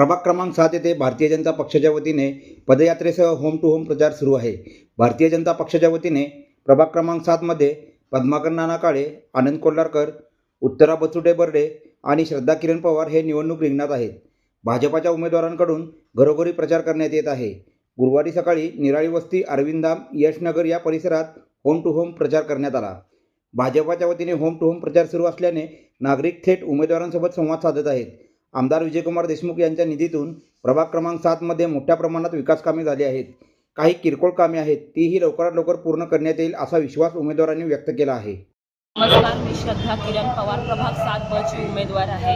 प्रभाग क्रमांक 7 येथे भारतीय जनता पक्षाच्या वतीने पदयात्रेसह होम टू होम प्रचार सुरू आहे। भारतीय जनता पक्षाच्या वतीने प्रभाग क्रमांक 7 मध्ये पद्माकर नाना काळे, आनंद कोल्हारकर, उत्तरा बचुटे बर्डे आणि श्रद्धा किरण पवार हे निवडणूक रिंगणात आहेत। भाजपाच्या उमेदवारांकडून घरोघरी प्रचार करण्यात येत आहे। गुरुवारी सकाळी निराळी वस्ती, अरविंदाम, यशनगर या परिसरात होम टू होम प्रचार करण्यात आला। भाजपाच्या वतीने होम टू होम प्रचार सुरू असल्याने नागरिक थेट उमेदवारांसोबत संवाद साधत आहेत। आमदार विजयकुमार देशमुख यांच्या निधीतून प्रभाग क्रमांक 7 मध्ये मोठ्या प्रमाणात विकास कामे झाली आहेत। काही किरकोळ कामे आहेत, तीही लवकरात लवकर पूर्ण करण्यात येईल असा विश्वास उमेदवारांनी व्यक्त केला आहे। नमस्कार, मी श्रद्धा किरण पवार, प्रभाग 7 ब ची उमेदवार आहे।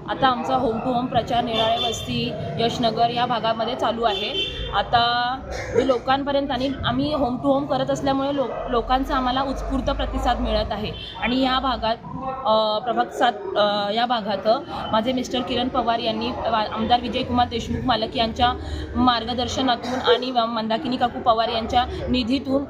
आता आमचा होम टू होम प्रचार निराळे वस्ती, यशनगर या भागामध्ये चालू आहे। आता जे लोकांपर्यंत आम्ही होम टू होम करत असल्यामुळे लोकांचा आम्हाला उत्स्फूर्त प्रतिसाद मिळत आहे। आणि या भागात प्रभाग 7 या भागात माझे मिस्टर किरण पवार यांनी आमदार विजयकुमार देशमुख मालक यांच्या मार्गदर्शनातून आणि मंदाकिनी काकू पवार यांच्या निधीतून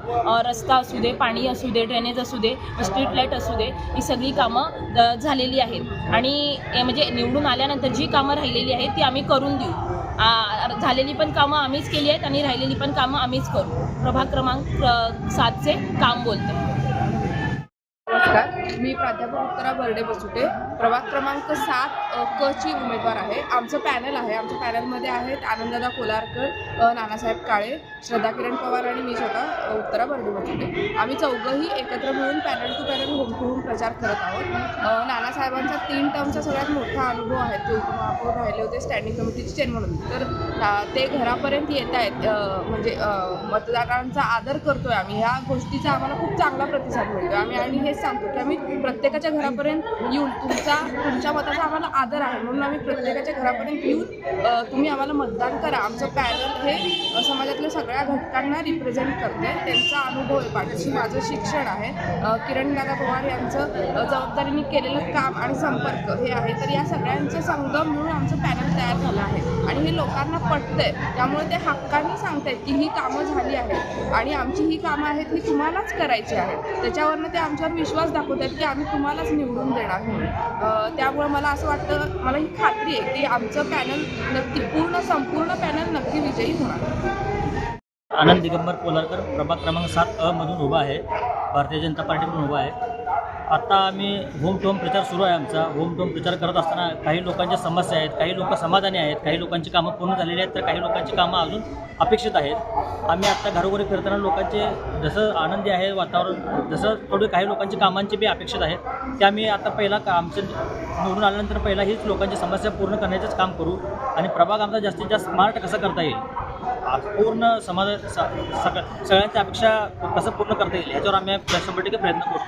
रस्ता असू दे, पाणी असू दे, ड्रेनेज असू दे, स्ट्रीट लाईट असू दे, ही सगळी कामं झालेली आहेत। आणि म्हणजे निवडून आल्यानंतर जी कामं राहिलेली आहेत ती आम्ही करून देऊ। झालेली पण कामं आम्हीच केली आहेत आणि राहिलेली पण कामं आम्हीच करू। प्रभाग क्रमांक 7चे काम बोलते। नमस्कार, मी प्राध्यापक उत्तरा बर्डे बचुटे, प्रभाग क्रमांक 7 क ची उमेदवार आहे। आमचं पॅनल आहे। आमच्या पॅनलमध्ये आहेत आनंददादा कोल्हारकर, नानासाहेब काळे, श्रद्धा किरण पवार आणि मी स्वतः उत्तरा बर्डे बचुटे। आम्ही चौघंही एकत्र मिळून panel to panel home to home प्रचार करत आहोत। नानासाहेबांचा 3 टर्मचा सगळ्यात मोठा अनुभव आहे। ते उपमहापौर राहिले होते, स्टँडिंग कमिटीचे चेअरमन होते, तर ते घरापर्यंत येत आहेत। म्हणजे मतदारांचा आदर करतोय आम्ही, ह्या गोष्टीचा आम्हाला खूप चांगला प्रतिसाद मिळतो। आम्ही आणि हेच सांगतो की आम्ही प्रत्येकाच्या घरापर्यंत येऊन तुमच्या मताचा आम्हाला आदर आहे, म्हणून आम्ही प्रत्येकाच्या घरापर्यंत येऊन तुम्ही आम्हाला मतदान करा। आमचं पॅनल हे समाजातल्या सगळ्या घटकांना रिप्रेझेंट करते, त्यांचा अनुभव आहे, पाठीशी माझं शिक्षण आहे, किरण दादा पवार यांचं जबाबदारीने केलेलं काम आणि संपर्क हे आहे। तर या सगळ्यांचं संगम मिळून आमचं पॅनल तयार झालं आहे आणि हे लोकांना पटतंय, त्यामुळे ते हक्काने सांगतायत की ही कामं झाली आहेत आणि आमची ही कामं आहेत, ही तुम्हालाच करायची आहेत। त्याच्यावरनं ते आमच्यावर विश्वास दाखवत आहेत की आम्ही तुम्हालाच निवडून देणार म्हणून। त्यामुळे मला असं वाटतं, मला ही खात्री आहे की आमचं पॅनल नक्की संपूर्ण पॅनल नक्की विजयी होणार। आनंद दिगंबर कोल्हारकर, प्रभाग क्रमांक 7 अ मधून उभा आहे, भारतीय जनता पार्टीमधून उभा आहे। आता आम्ही होम टू होम प्रचार सुरू आहे आमचा। होम टू होम प्रचार करत असताना काही लोकांच्या समस्या आहेत, काही लोक समाधानी आहेत, काही लोकांची कामं पूर्ण झालेली आहेत, तर काही लोकांची कामं अजून अपेक्षित आहेत। आम्ही आत्ता घरोघरी फिरताना लोकांचे जसं आनंदी आहे वातावरण, जसं थोडे काही लोकांची कामांची बी अपेक्षित आहेत, ते आम्ही आता पहिला आमचं निवडून आल्यानंतर पहिला हीच लोकांची समस्या पूर्ण करण्याचंच काम करू आणि प्रभाग आमचा जास्तीत जास्त स्मार्ट कसं करता येईल, पूर्ण सगळ्यांच्या अपेक्षा कसं पूर्ण करता येईल ह्याच्यावर आम्ही 100% प्रयत्न करू।